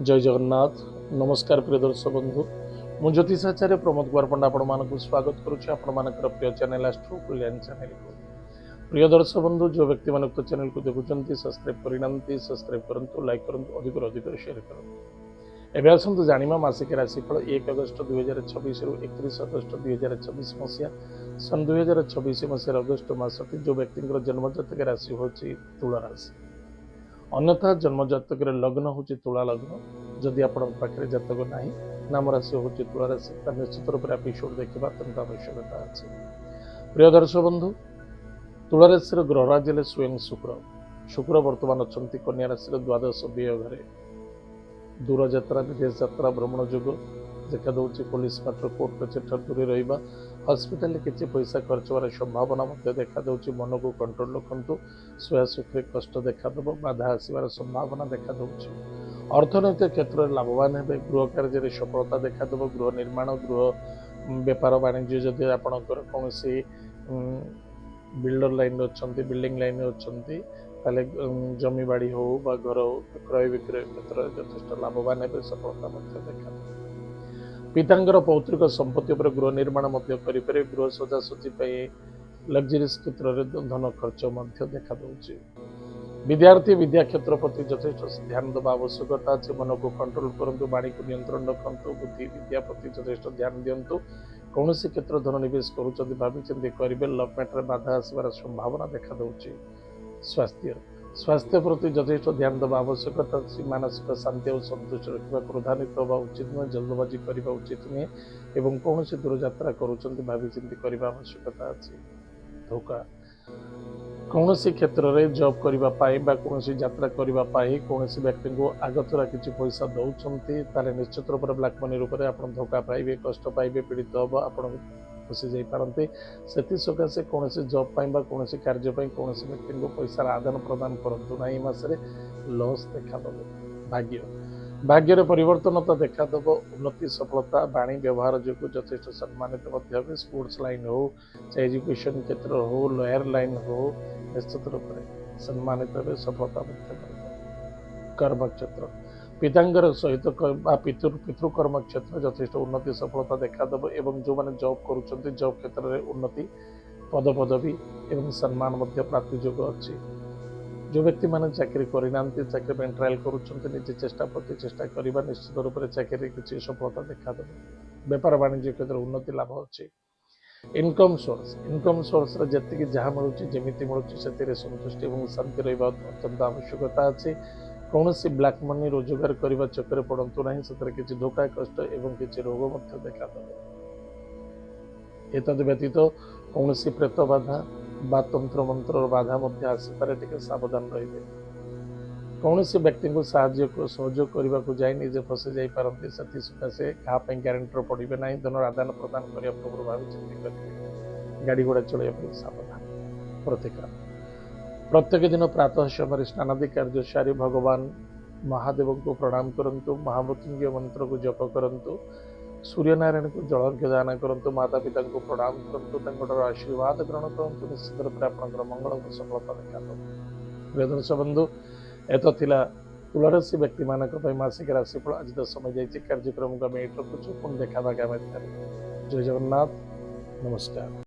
जय जगन्नाथ। नमस्कार प्रिय दर्शक बंधु, मु ज्योतिषाचार्य प्रमोद कुमार पंडा आपण स्वागत करुच्ची आपण प्रिय चैनल एस्ट्रो कल्याण चैनल को। प्रिय दर्शक बंधु, जो व्यक्ति मान उक्त चैनल को देखुं सब्सक्राइब करना सब्सक्राइब करूँ, लाइक करूँ, अधिक शेयर करूँ। एवं आसतु जाना मासिक राशिफल 1 अगस्त 2026 रु 31 अगस्त 2026 मसीहा सन 2026 मसीह अगस्त मासटी जो व्यक्ति जन्म जातक राशि हूँ तुला राशि। अन्यथा जन्म जातक लग्न हूँ तुला लग्न। जदि आप जातक ना नाम राशि हूँ तुला राशि, निश्चित रूप से एपिसोड देखा अत्यंत आवश्यकता अच्छे। प्रिय दर्शक बंधु, तुला राशि ग्रहराज स्वयं शुक्र। शुक्र बर्तमान अच्छा कन्या राशि द्वादश व्यय घरे। दूर यात्रा, विदेश यात्रा, भ्रमण जोग देखा दूसरी। पुलिस मैटर, कोर्ट कचेरी दूरी रहा, हस्पिटाल किसी पैसा खर्च होवार संभावना देखा दूसरी। मन को कंट्रोल रखु, सुया सुखे कष्ट देखा देव, बाधा आसबार संभावना देखा दूसरी। अर्थनैतिक क्षेत्र में लाभवान हे, गृह कार्य सफलता देखा देव। गृह निर्माण, गृह बेपार वाणिज्य, जदि आपणकर कौन बिल्डर लाइन अच्छा, बिल्डिंग लाइन अच्छा, ताले जमी बाड़ी हो बा घर हो, क्रय विक्रय क्षेत्र में यथेष लाभवान है, सफलता देखा। पितांकर पौत्रिक संपत्ति पर गृह निर्माण करें। गृह सजासजी लग्जरीज क्षेत्र में धन खर्च देखा दूसरी। विद्यार्थी विद्या क्षेत्र प्रति यथेष ध्यान देवा आवश्यकता अच्छे। मन को कंट्रोल करूँ, वाणी को नियंत्रण रखु, बुद्धि विद्या प्रति यथेष ध्यान दिंतु। कौन क्षेत्र धन निवेश करुँच भाई करेंगे। लव मैटर बाधा आसबार संभावना देखा दूसरी। स्वास्थ्य प्रति यथेष ध्यान देवा आवश्यकता अच्छी। मानसिक शांति और संतुष्ट रखा, क्रोधान्वित होगा उचित नुहे, जल्दबाजी करने उचित नुहे एवं कौन दूर यात्रा करुँच भाई करने आवश्यकता अच्छी। धोखा, कौन क्षेत्र में जॉब करने कौन यात्रा करने कौन व्यक्ति को आगतरा किसी पैसा दौरान ताले निश्चित रूप से ब्लैक मनी रूप में आप धोखा पाइबे, कष्ट पाइबे, पीड़ित हम, आप फसी जापारती। से सकाशे कौन जॉब कौन कार्य कौन व्यक्ति को पैसा आदान प्रदान करूँ ना। मसरे लॉस देखा दब। भाग्य, भाग्य परिवर्तनता देखा दब। उन्नति सफलता वाणी व्यवहार जो यथेष सम्मानित। स्पोर्ट्स लाइन हो, चाहे एजुकेशन क्षेत्र हो, लॉयर लाइन हो, निश्चित रूप से सम्मानित हे, सफलता। कर्म क्षेत्र, पितांगर सहित पितृकर्म क्षेत्र यथेष उन्नति सफलता देखा दब। एवं जो मैंने जॉब करुँच जॉब क्षेत्र में उन्नति, पद पदवी एवं सम्मान प्राप्ति योग अच्छी। जो व्यक्ति मैंने चाकरी करना, चाकरी ट्रायल करुँच, निजे चेष्टा प्रति चेष्टा करने निश्चित रूप से चाकरी किसी सफलता देखा दब। बेपार वाणिज्य क्षेत्र उन्नति लाभ अच्छी। इनकम सोर्स जी जहाँ मिलूँ जमी मिलूँ से संतुष्टि और शांति रहा अत्यंत आवश्यकता अच्छी। कौन ब्लैक मनी रोजगार करने चक्कर पड़तु ना, से किसी धोखा कष्ट एवं किसी रोग देखा दब। एतद व्यतीत कौन प्रेत बाधा बा तंत्र मंत्र बाधा आसपे टे सावधान रहिए। कौन व्यक्ति को सहयोग करने को जाए निजे फसी जापारती, से सकाशे क्या ग्यारंटर पड़े ना। धन आदान प्रदान करने पूर्व भाव करेंगे। गाड़ी घोड़ा चलने सावधान। प्रतिकार, प्रत्येक दिन प्रातः समय स्नानादि कार्य सारी भगवान महादेव को प्रणाम करंतु, महामृत्युंजय मंत्र को जप करंतु, सूर्य नारायण को जलार्घ्य दान करंतु, माता पिता को प्रणाम करंतु, आशीर्वाद ग्रहण करंतु, निश्चित रूप से आपंकर मंगल और सफलता देखा दब। प्रिय दर्शक बंधु, एत थिला तुला राशि व्यक्ति मानक मासिक राशिफल। आज तो समय जाइए, कार्यक्रम को आम रखुचु, पुणी देखा आगामी। जय जगन्नाथ, नमस्कार।